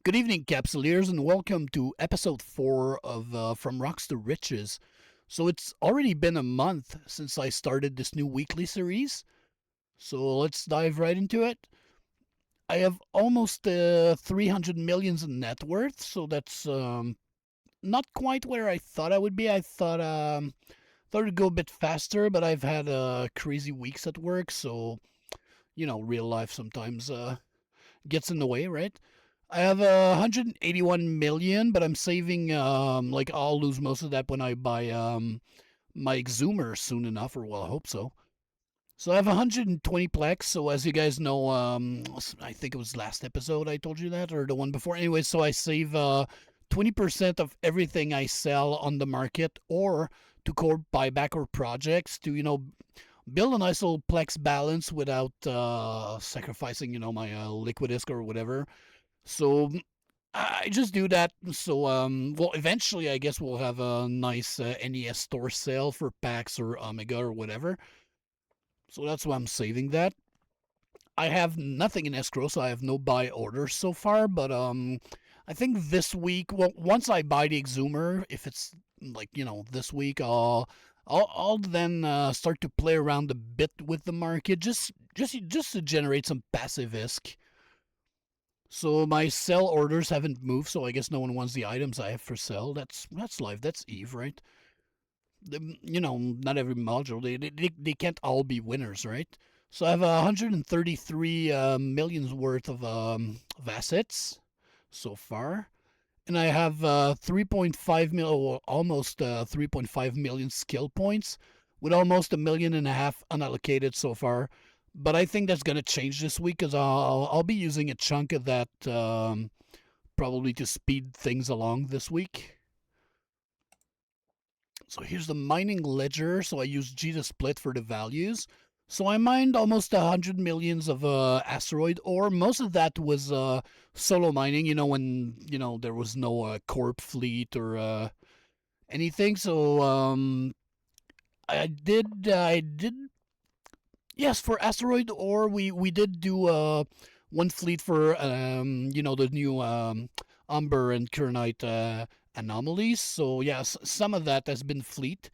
Good evening, Capsuleers, and welcome to episode 4 of From Rocks to Riches. So, it's already been a month since I started this new weekly series, so let's dive right into it. I have almost 300 millions in net worth, so that's not quite where I thought I would be. I thought it'd go a bit faster, but I've had crazy weeks at work, so real life sometimes gets in the way, right? I have 181 million, but I'm saving. Like I'll lose most of that when I buy my exhumer soon enough, or well, I hope so. So I have 120 plex. So as you guys know, I think it was last episode I told you that, or the one before. Anyway, so I save 20% of everything I sell on the market, or to core buyback or projects to build a nice little plex balance without sacrificing my liquidisc or whatever. So I just do that. So well, eventually I guess we'll have a nice NES store sale for PAX or Omega or whatever. So that's why I'm saving that. I have nothing in escrow, so I have no buy orders so far. But I think this week, well, once I buy the exhumer, if it's like this week, I'll then start to play around a bit with the market, just to generate some passive ISK. So my sell orders haven't moved, so I guess no one wants the items I have for sale. That's life. That's Eve, right? Not every module they can't all be winners, right? So I have 133 millions worth of assets so far, and I have 3.5 million, well, almost 3.5 million skill points, with almost a million and a half unallocated so far. But I think that's gonna change this week because I'll be using a chunk of that probably to speed things along this week. So here's the mining ledger. So I use G to split for the values. So I mined almost 100 millions of asteroid ore. Most of that was solo mining. When there was no corp fleet or anything. So I did. Yes, for asteroid ore, we did do one fleet for the new umber and kernite anomalies. So yes, some of that has been fleet.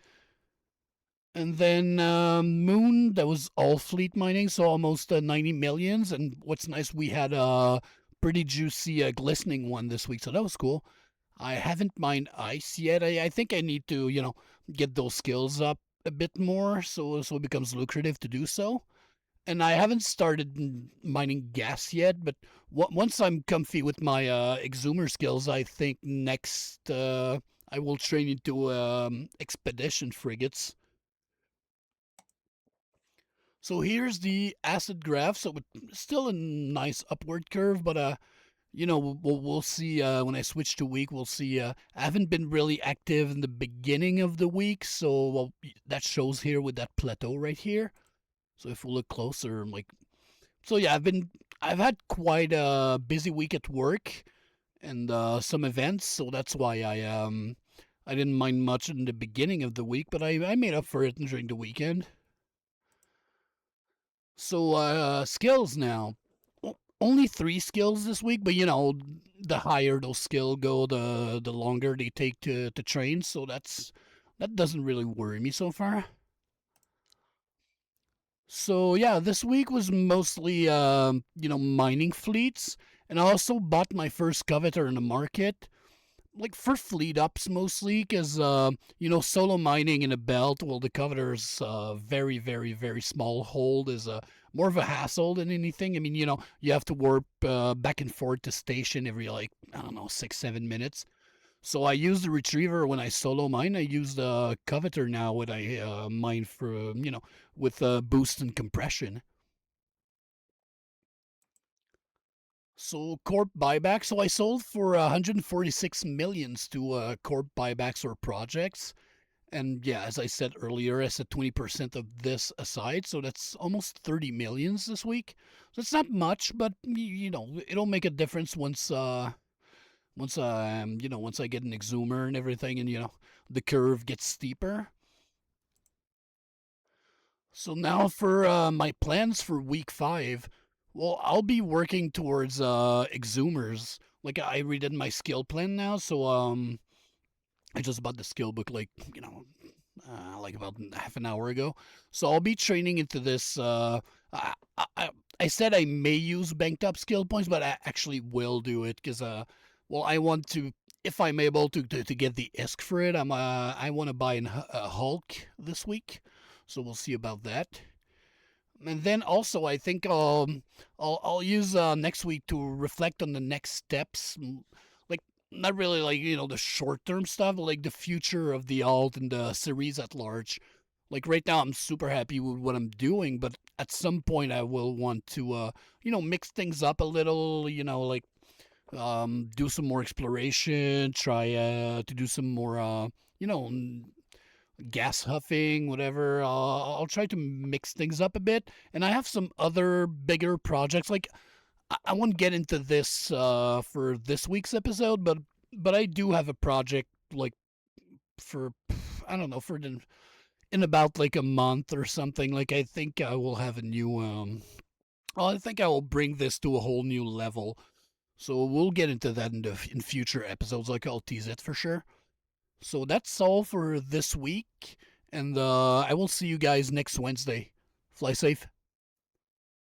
And then Moon, that was all fleet mining, so almost 90 millions. And what's nice, we had a pretty juicy glistening one this week, so that was cool. I haven't mined ice yet. I think I need to, get those skills up a bit more, so it becomes lucrative to do so. And I haven't started mining gas yet, but once I'm comfy with my exhumer skills, I think next I will train into expedition frigates. So here's the acid graph. So it's still a nice upward curve, but we'll see when I switch to week. We'll see. I haven't been really active in the beginning of the week, so well, that shows here with that plateau right here. So if we look closer, like, so yeah, I've had quite a busy week at work and some events, so that's why I didn't mind much in the beginning of the week, but I made up for it during the weekend. So skills now. Only 3 skills this week, but the higher those skills go, the longer they take to train. So that doesn't really worry me so far. So yeah, this week was mostly mining fleets, and I also bought my first covetor in the market, like for fleet ups mostly, because solo mining in a belt. Well, the covetor's very very very small hold is more of a hassle than anything. I mean, you have to warp back and forth to station every, like, I don't know, 6 7 minutes. So I use the retriever when I solo mine. I use the covetor now when I mine for with boost and compression. So corp buyback. So I sold for 146 millions to corp buybacks or projects. And yeah, as I said earlier, I set 20% of this aside, so that's almost 30 millions this week. So it's not much, but it'll make a difference once I get an exhumer and everything, and the curve gets steeper. So now for my plans for week 5. Well, I'll be working towards exhumers. like I redid my skill plan now, so I just bought the skill book like like about half an hour ago. So I'll be training into this. I, I I said I may use banked up skill points, but I actually will do it because well, I want to. If I'm able to get the ISK for it, I want to buy a Hulk this week, so we'll see about that. And then also, I think I'll use next week to reflect on the next steps, like not really like the short term stuff, but like the future of the alt and the series at large. Like right now, I'm super happy with what I'm doing, but at some point, I will want to mix things up a little. Like do some more exploration, try to do some more you know gas huffing, whatever. I'll try to mix things up a bit. And I have some other bigger projects. Like I won't get into this for this week's episode, but I do have a project like for I don't know for in about like a month or something. Like I think I will have a new I think I will bring this to a whole new level. So we'll get into that in future episodes. Like I'll tease it for sure. So that's all for this week, and I will see you guys next Wednesday. Fly safe.